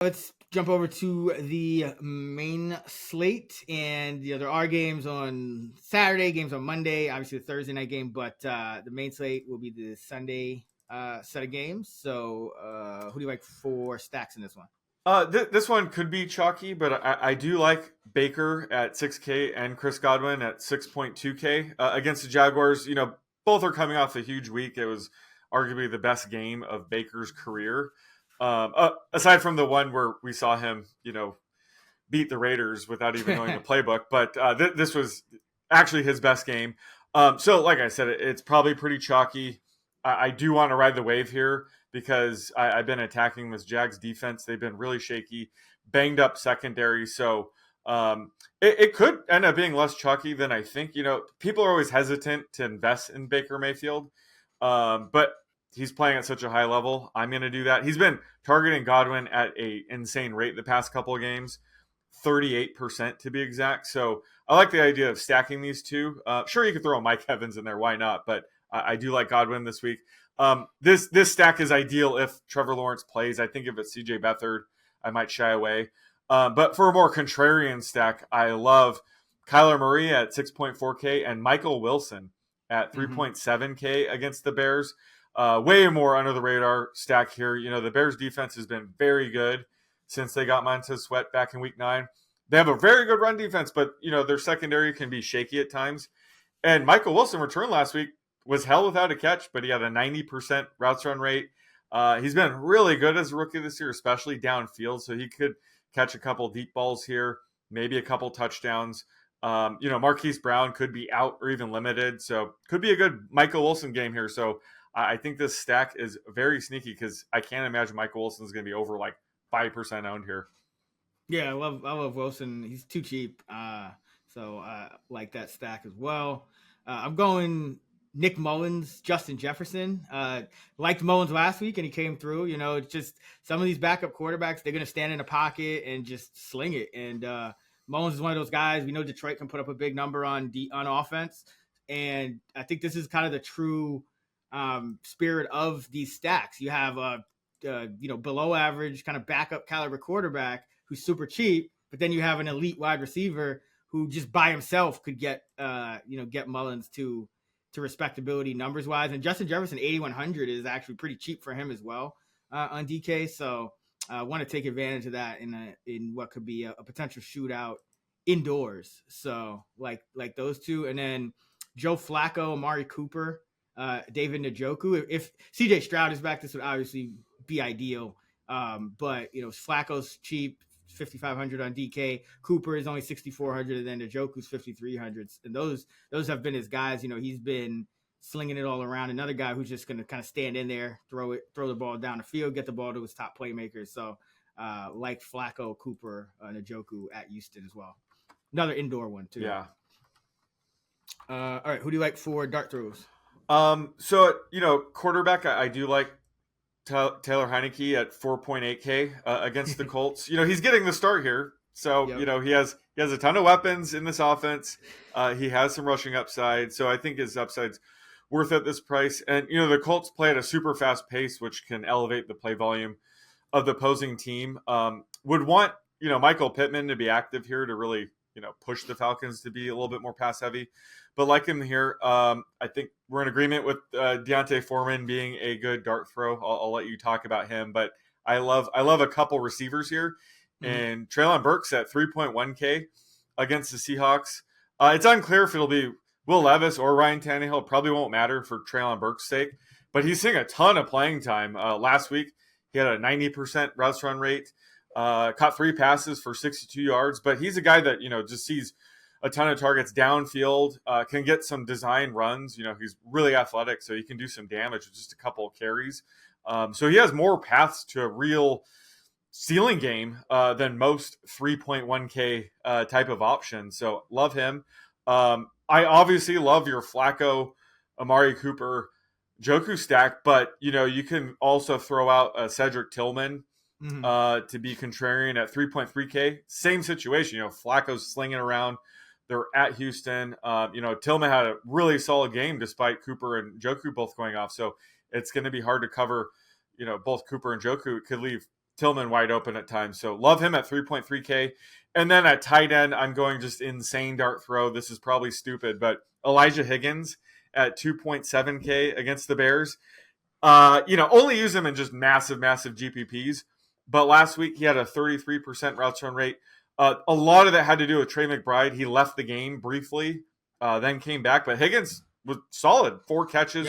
Let's jump over to the main slate, and there are games on Saturday, games on Monday, obviously the Thursday night game, but the main slate will be the Sunday set of games. So, who do you like for stacks in this one? This one could be chalky, but I do like Baker at 6K and Chris Godwin at 6.2K against the Jaguars. Both are coming off a huge week. It was arguably the best game of Baker's career. Aside from the one where we saw him, beat the Raiders without even knowing the playbook. But this was actually his best game. So, like I said, it's probably pretty chalky. I do want to ride the wave here because I've been attacking this Jags defense. They've been really shaky, banged up secondary. So it could end up being less chalky than I think. People are always hesitant to invest in Baker Mayfield. But he's playing at such a high level. I'm going to do that. He's been targeting Godwin at an insane rate the past couple of games. 38% to be exact. So I like the idea of stacking these two. Sure, you could throw Mike Evans in there. Why not? But I do like Godwin this week. This stack is ideal if Trevor Lawrence plays. I think if it's CJ Beathard, I might shy away. But for a more contrarian stack, I love Kyler Murray at 6.4K and Michael Wilson at 3.7K against the Bears. Way more under the radar stack here. The Bears defense has been very good since they got Montez Sweat back in week 9. They have a very good run defense, but their secondary can be shaky at times. And Michael Wilson returned last week, was held without a catch, but he had a 90% routes run rate. He's been really good as a rookie this year, especially downfield. So he could catch a couple deep balls here, maybe a couple touchdowns. Marquise Brown could be out or even limited. So could be a good Michael Wilson game here. So I think this stack is very sneaky because I can't imagine Michael Wilson is going to be over like 5% owned here. Yeah, I love Wilson. He's too cheap. So I like that stack as well. I'm going Nick Mullins, Justin Jefferson. Liked Mullins last week and he came through. It's just some of these backup quarterbacks, they're going to stand in a pocket and just sling it. And Mullins is one of those guys. We know Detroit can put up a big number on offense. And I think this is kind of the true spirit of these stacks. You have below average kind of backup caliber quarterback who's super cheap, but then you have an elite wide receiver who just by himself could get Mullins to respectability numbers wise. And Justin Jefferson 8,100 is actually pretty cheap for him as well on DK. So I want to take advantage of that in what could be a potential shootout indoors. So like those two, and then Joe Flacco, Amari Cooper, David Njoku. If CJ Stroud is back, this would obviously be ideal. But Flacco's cheap, 5,500 on DK. Cooper is only 6,400, and then Njoku's 5,300. And those have been his guys. He's been slinging it all around. Another guy who's just going to kind of stand in there, throw the ball down the field, get the ball to his top playmakers. So like Flacco, Cooper, Njoku at Houston as well. Another indoor one too. Yeah. All right, who do you like for dart throws? So quarterback, I do like Taylor Heineke at 4.8K against the Colts. He's getting the start here. So, yep. He has a ton of weapons in this offense. He has some rushing upside. So I think his upside's worth at this price. And, the Colts play at a super fast pace, which can elevate the play volume of the opposing team. Would want, Michael Pittman to be active here to really, push the Falcons to be a little bit more pass heavy. But like him here, I think we're in agreement with Deontay Foreman being a good dart throw. I'll let you talk about him, but I love a couple receivers here, and Treylon Burks at 3.1K against the Seahawks. It's unclear if it'll be Will Levis or Ryan Tannehill. Probably won't matter for Treylon Burks' sake, but he's seeing a ton of playing time. Last week he had a 90% routes run rate, caught 3 passes for 62 yards, but he's a guy that just sees a ton of targets downfield, can get some design runs. He's really athletic, so he can do some damage with just a couple of carries. So he has more paths to a real ceiling game than most 3.1K type of options. So love him. I obviously love your Flacco, Amari Cooper, Njoku stack, but you can also throw out Cedric Tillman to be contrarian at 3.3K. Same situation. Flacco's slinging around. They're at Houston. Tillman had a really solid game despite Cooper and Njoku both going off. So it's going to be hard to cover, both Cooper and Njoku. It could leave Tillman wide open at times. So love him at 3.3K. And then at tight end, I'm going just insane dart throw. This is probably stupid, but Elijah Higgins at 2.7K against the Bears. Only use him in just massive GPPs. But last week he had a 33% routes run rate. A lot of that had to do with Trey McBride. He left the game briefly, then came back. But Higgins was solid. 4 catches,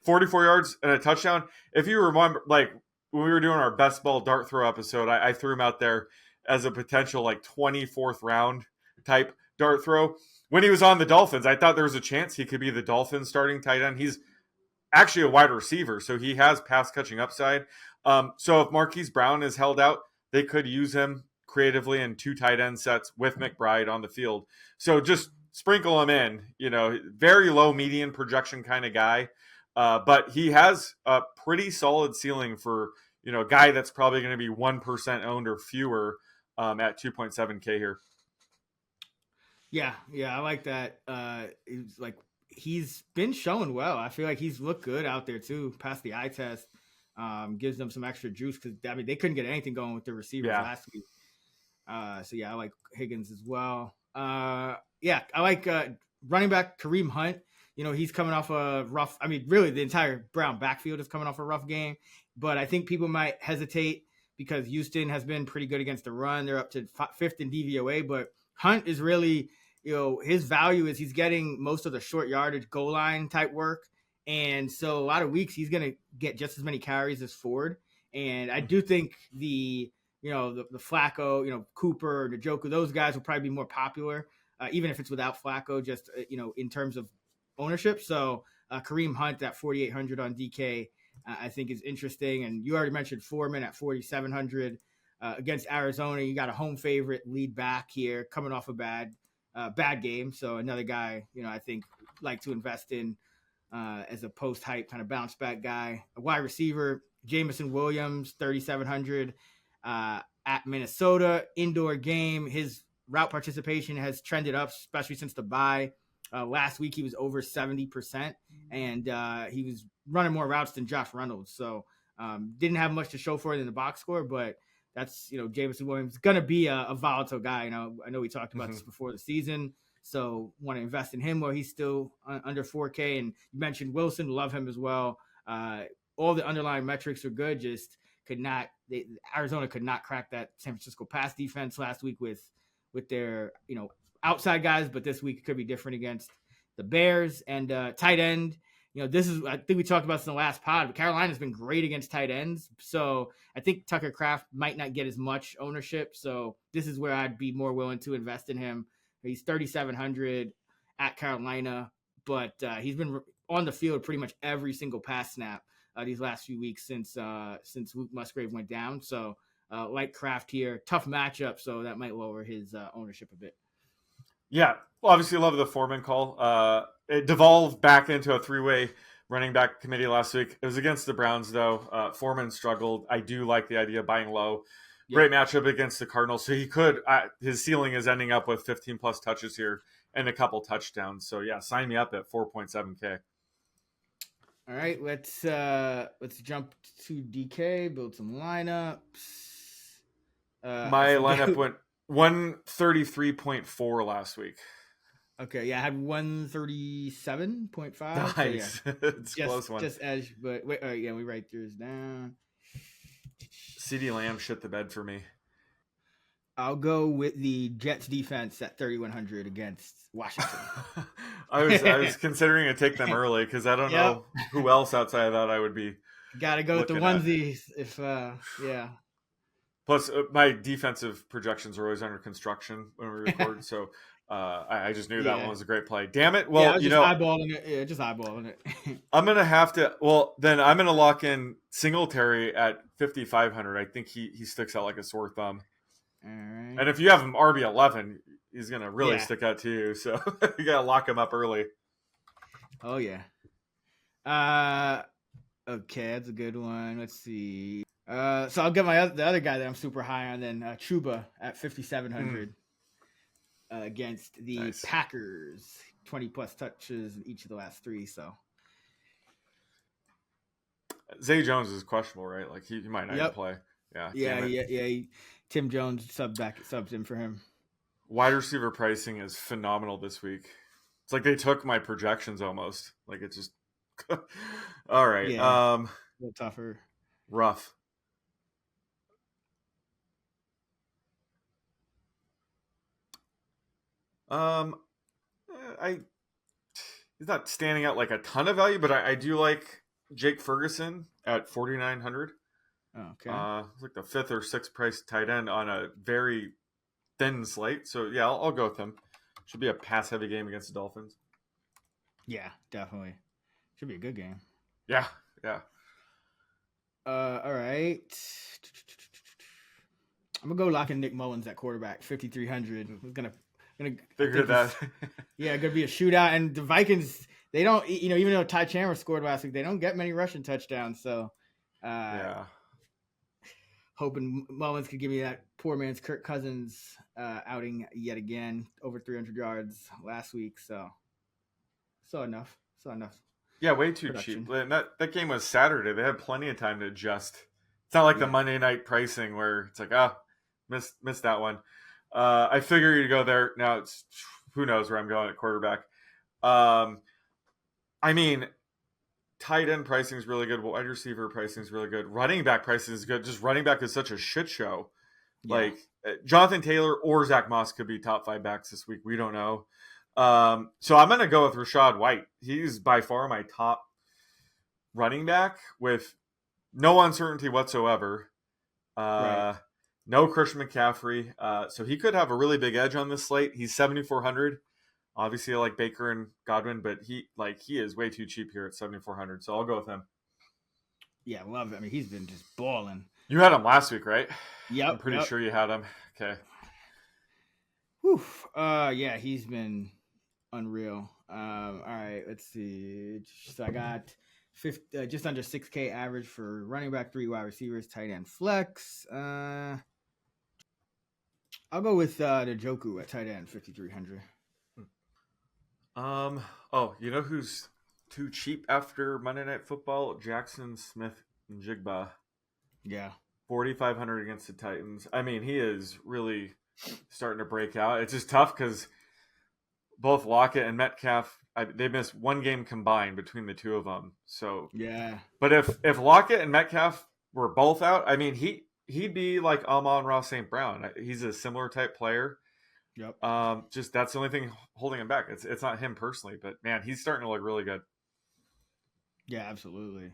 44 yards, and a touchdown. If you remember, like when we were doing our best ball dart throw episode, I threw him out there as a potential like 24th round type dart throw. When he was on the Dolphins, I thought there was a chance he could be the Dolphins starting tight end. He's actually a wide receiver, so he has pass catching upside. So if Marquise Brown is held out, they could use him creatively in 2 tight end sets with McBride on the field. So just sprinkle him in, very low median projection kind of guy. But he has a pretty solid ceiling for, a guy that's probably going to be 1% owned or fewer at 2.7K here. Yeah, I like that. He's been showing well. I feel like he's looked good out there too, past the eye test. Gives them some extra juice because they couldn't get anything going with the receivers last week. I like Higgins as well. I like running back Kareem Hunt. He's coming off a rough. Really, the entire Brown backfield is coming off a rough game. But I think people might hesitate because Houston has been pretty good against the run. They're up to 5th in DVOA, but Hunt is really, his value is he's getting most of the short yardage goal line type work. And so a lot of weeks he's going to get just as many carries as Ford. And I do think the Flacco, Cooper, Njoku, those guys will probably be more popular, even if it's without Flacco, just, in terms of ownership. So Kareem Hunt at 4,800 on DK, I think is interesting. And you already mentioned Foreman at 4,700 against Arizona. You got a home favorite lead back here coming off a bad game. So another guy, I think like to invest in as a post-hype kind of bounce back guy. A wide receiver, Jameson Williams, 3,700 at Minnesota. Indoor game. His route participation has trended up, especially since the bye. Last week, he was over 70%, and he was running more routes than Josh Reynolds. So didn't have much to show for it in the box score, but that's, Jameson Williams is going to be a volatile guy. I know we talked about this before the season, so want to invest in him while he's still under 4K. And you mentioned Wilson, love him as well. All the underlying metrics are good, just Arizona could not crack that San Francisco pass defense last week with their, outside guys, but this week it could be different against the Bears. And tight end, I think we talked about this in the last pod, but Carolina's been great against tight ends. So I think Tucker Kraft might not get as much ownership. So this is where I'd be more willing to invest in him. He's 3,700 at Carolina, but he's been on the field pretty much every single pass snap these last few weeks since Luke Musgrave went down. So like Kraft here, tough matchup, so that might lower his ownership a bit. Yeah, obviously love the Foreman call. It devolved back into a 3-way running back committee last week. It was against the Browns, though. Foreman struggled. I do like the idea of buying low. Great matchup against the Cardinals. So he could, his ceiling is ending up with 15 plus touches here and a couple touchdowns. So yeah, sign me up at 4.7K. All right, let's jump to DK, build some lineups. My lineup went 133.4 last week. Okay, yeah, I had 137.5. Nice. So yeah. It's a close one. Just edge, but wait, we write yours down. CeeDee Lamb shit the bed for me. I'll go with the Jets defense at 3,100 against Washington. I was considering to take them early because I don't know who else outside of that I would be. Got to go with the onesies if Plus, my defensive projections are always under construction when we record, so I just knew that one was a great play. Damn it! Well, eyeballing it. Yeah, just eyeballing it. I'm gonna have to. Well, then I'm gonna lock in Singletary at 5,500. I think he sticks out like a sore thumb. All right. And if you have him RB11, he's gonna really stick out to you. So you gotta lock him up early. Oh yeah. Okay, that's a good one. Let's see. So I'll get the other guy that I'm super high on then, Chuba at 5,700 against the Packers. 20 plus touches in each of the last 3. So Zay Jones is questionable, right? Like he might not even play. Yeah. Yeah, Damn it. Tim Jones subs in for him. Wide receiver pricing is phenomenal this week. It's like they took my projections almost. Like it's just all right. Yeah, a little tougher. Rough. Um, I he's not standing out like a ton of value, but I do like Jake Ferguson at 4,900. Okay. It's like the 5th or 6th price tight end on a very thin slate. So yeah, I'll go with him. Should be a pass heavy game against the Dolphins. Yeah, definitely. Should be a good game. Yeah, yeah. All right. I'm gonna go lock in Nick Mullins at quarterback, 5,300. Gonna Figured that. Yeah, gonna be a shootout, and the Vikings. They don't, even though Ty Chandler scored last week, they don't get many rushing touchdowns. So, Yeah. hoping Mullins could give me that poor man's Kirk Cousins outing yet again, over 300 yards last week. So enough. Yeah, way too production. cheap. And that game was Saturday. They had plenty of time to adjust. It's not like the Yeah. Monday night pricing where it's like, missed that one. I figure you go there. Now it's who knows where I'm going at quarterback. I mean, tight end pricing is really good. Wide receiver pricing is really good. Running back pricing is good. Just running back is such a shit show. Yeah. Like Jonathan Taylor or Zach Moss could be top 5 backs this week. We don't know. So I'm going to go with Rachaad White. He's by far my top running back with no uncertainty whatsoever. Right. No Christian McCaffrey. So he could have a really big edge on this slate. He's 7,400. Obviously, I like Baker and Godwin, but he is way too cheap here at 7,400. So I'll go with him. Yeah, love it. I mean, he's been just balling. You had him last week, right? Yep. I'm pretty sure you had him. Okay. Whew. Yeah, he's been unreal. All right, let's see. So I got just under 6K average for running back, 3 wide receivers, tight end, flex. I'll go with Njoku at tight end, 5,300. You know who's too cheap after Monday Night Football? Jackson Smith and Jigba. Yeah. 4,500 against the Titans. I mean, he is really starting to break out. It's just tough because both Lockett and Metcalf, they missed one game combined between the two of them. So yeah. But if Lockett and Metcalf were both out, I mean, he'd be like Amon-Ra St. Brown. He's a similar type player. Yep. Just that's the only thing holding him back. It's not him personally, but man, he's starting to look really good. Yeah, absolutely.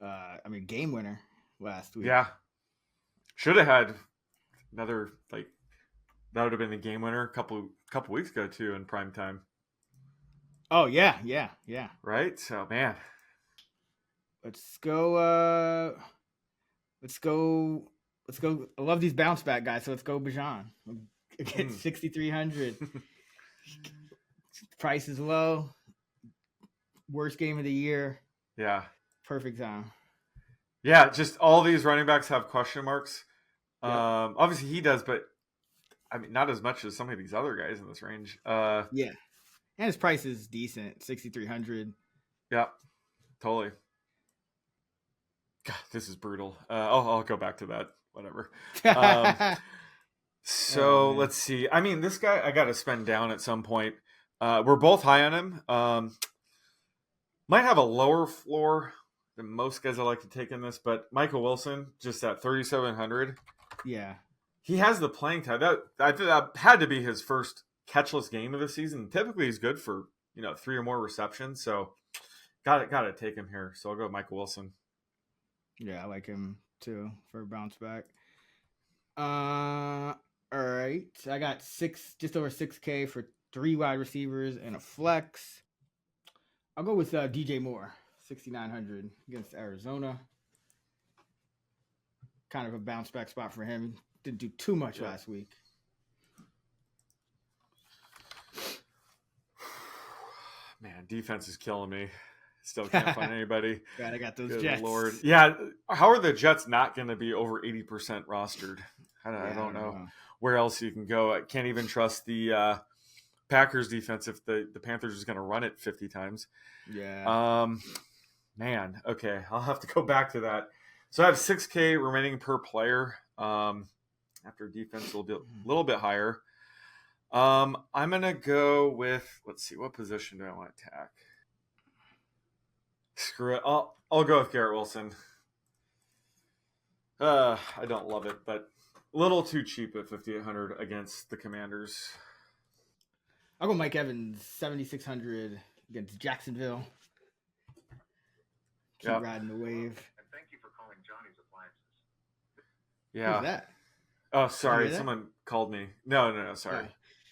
I mean, game winner last week. Yeah, should have had another that would have been the game winner a couple weeks ago too in prime time. Oh yeah. Right. So man, let's go. I love these bounce back guys. So let's go, Bijan. Again, 6,300. Price is low. Worst game of the year. Yeah. Perfect time. Yeah, just all these running backs have question marks. Yep. Obviously he does, but I mean not as much as some of these other guys in this range. Yeah. And his price is decent, 6,300. Yeah, totally. God, this is brutal. I'll go back to that. Whatever. So let's see. I mean, this guy I got to spend down at some point. We're both high on him. Might have a lower floor than most guys I like to take in this, but Michael Wilson just at 3,700. Yeah, he has the playing time. I think that had to be his first catchless game of the season. Typically, he's good for 3 or more receptions. So got to take him here. So I'll go with Michael Wilson. Yeah, I like him too for a bounce back. All right, I got just over 6K for 3 wide receivers and a flex. I'll go with DJ Moore, 6,900 against Arizona. Kind of a bounce back spot for him. Didn't do too much last week. Man, defense is killing me. Still can't find anybody. God, I got those Good Jets. Lord. Yeah, how are the Jets not going to be over 80% rostered? I don't know where else you can go. I can't even trust the Packers defense if the Panthers is going to run it 50 times. Yeah. Man, okay. I'll have to go back to that. So I have 6K remaining per player. After defense will be a little bit higher. I'm gonna go with, let's see, what position do I want to attack? Screw it. I'll go with Garrett Wilson. I don't love it, but a little too cheap at 5,800 against the Commanders. I'll go Mike Evans, 7,600 against Jacksonville. Keep riding the wave. And thank you for calling Johnny's Appliances. Yeah. Who's that? Oh, sorry. Someone called me. No. Sorry.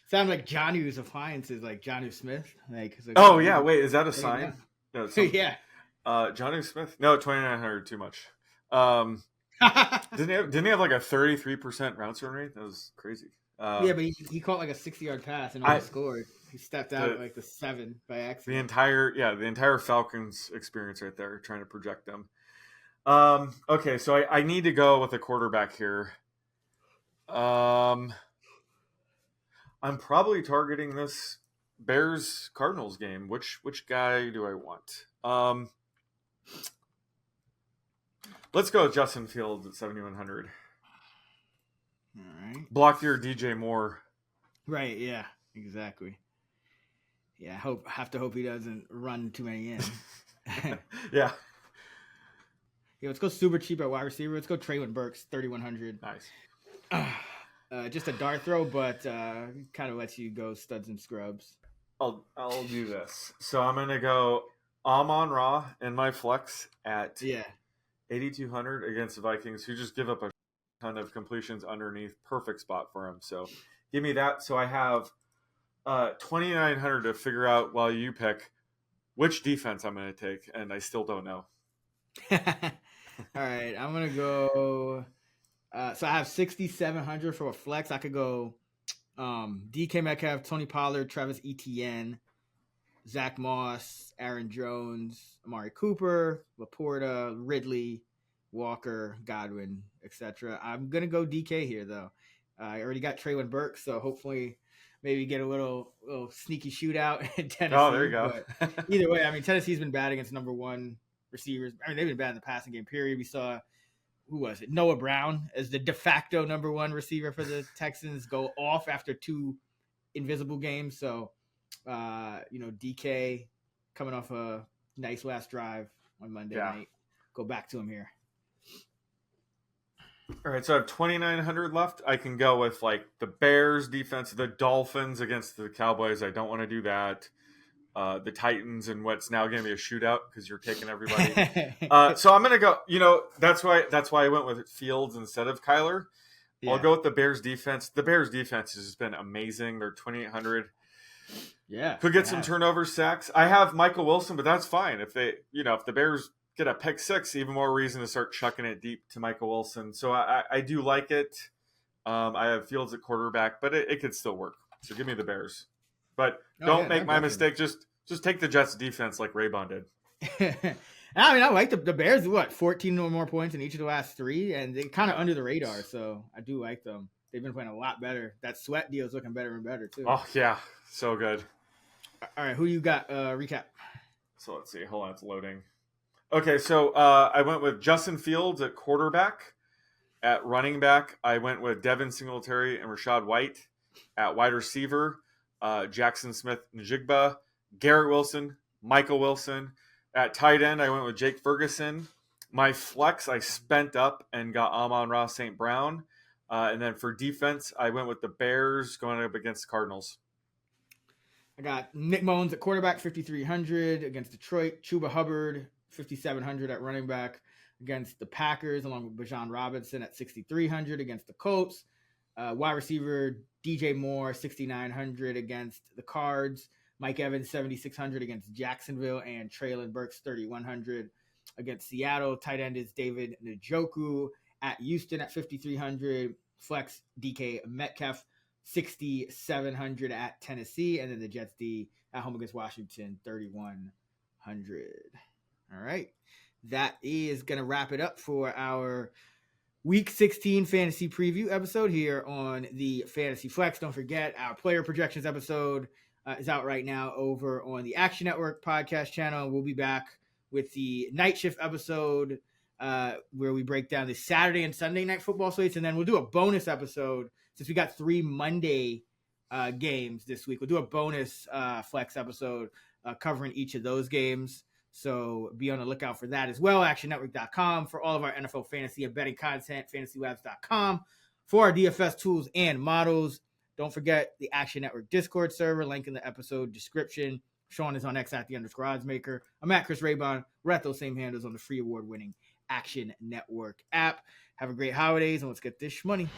Sound like Johnny's Appliances, like Johnny Smith. Like yeah. Wait, is that a sign? No. Yeah. Johnny Smith. No, 2,900 too much. Didn't he have like a 33% route run rate? That was crazy. Yeah, but he caught like a 60-yard pass and only scored. He stepped out at like the 7 by accident. The entire Falcons experience right there, trying to project them. Okay, so I need to go with a quarterback here. I'm probably targeting this Bears Cardinals game. Which guy do I want? Let's go with Justin Fields at 7,100. All right. Block your DJ Moore. Right. Yeah. Exactly. Yeah. Have to hope he doesn't run too many in. Yeah. Yeah. Let's go super cheap at wide receiver. Let's go Traylon Burks, 3,100. Nice. Just a dart throw, but kind of lets you go studs and scrubs. I'll do this. So I'm gonna go Amon-Ra in my flex at 8,200 against the Vikings, who just give up a ton of completions underneath. Perfect spot for him. So give me that. So I have 2,900 to figure out while you pick which defense I'm going to take, and I still don't know. All right, I'm going to go. So I have 6,700 for a flex. I could go DK Metcalf, Tony Pollard, Travis Etienne, Zach Moss, Aaron Jones, Amari Cooper, Laporta, Ridley, Walker, Godwin, etc. I'm going to go DK here, though. I already got Traylon Burks, so hopefully maybe get a little sneaky shootout in Tennessee. Oh, there you go. But either way, I mean, Tennessee's been bad against number one receivers. I mean, they've been bad in the passing game, period. We saw, who was it? Noah Brown as the de facto number one receiver for the Texans go off after 2 invisible games. So, DK coming off a nice last drive on Monday night. Go back to him here. All right, so I have 2,900 left. I can go with like the Bears defense, the Dolphins against the Cowboys. I don't want to do that. The Titans and what's now going to be a shootout because you're taking everybody. So I'm going to go. That's why I went with Fields instead of Kyler. Yeah. I'll go with the Bears defense. The Bears defense has been amazing. They're 2,800. Yeah, could get some turnover sacks. I have Michael Wilson, but that's fine if they, if the Bears get a pick six, even more reason to start chucking it deep to Michael Wilson. So I do like it. I have Fields at quarterback, but it could still work. So give me the Bears. But don't make my mistake. Just take the Jets defense like Raybon did. I mean, I like the Bears. 14 or more points in each of the last 3, and they're kind of under the radar. So I do like them. They've been playing a lot better. That sweat deal is looking better and better too. Oh yeah, so good. All right, who you got? Recap. So let's see. Hold on, it's loading. Okay, so I went with Justin Fields at quarterback. At running back, I went with Devin Singletary and Rachaad White. At wide receiver, Jackson Smith-Njigba, Garrett Wilson, Michael Wilson. At tight end, I went with Jake Ferguson. My flex, I spent up and got Amon-Ra St. Brown. And then for defense, I went with the Bears going up against the Cardinals. I got Nick Mullins at quarterback, 5,300 against Detroit. Chuba Hubbard, 5,700 at running back against the Packers, along with Bijan Robinson at 6,300 against the Colts. Wide receiver DJ Moore, 6,900 against the Cards. Mike Evans, 7,600 against Jacksonville, and Traylon Burks, 3,100 against Seattle. Tight end is David Njoku at Houston at 5,300. Flex DK Metcalf, 6,700 at Tennessee, and then the Jets D at home against Washington, 3,100. All right. That is going to wrap it up for our Week 16 fantasy preview episode here on the Fantasy Flex. Don't forget, our player projections episode is out right now over on the Action Network podcast channel. We'll be back with the night shift episode where we break down the Saturday and Sunday night football slates. And then we'll do a bonus episode since we got 3 Monday games this week. We'll do a bonus flex episode covering each of those games. So be on the lookout for that as well. ActionNetwork.com for all of our NFL fantasy and betting content. FantasyLabs.com for our DFS tools and models. Don't forget the Action Network Discord server. Link in the episode description. Sean is on X at @_oddsmaker. I'm at Chris Raybon. We're at those same handles on the free award-winning Action Network app. Have a great holidays, and let's get this money.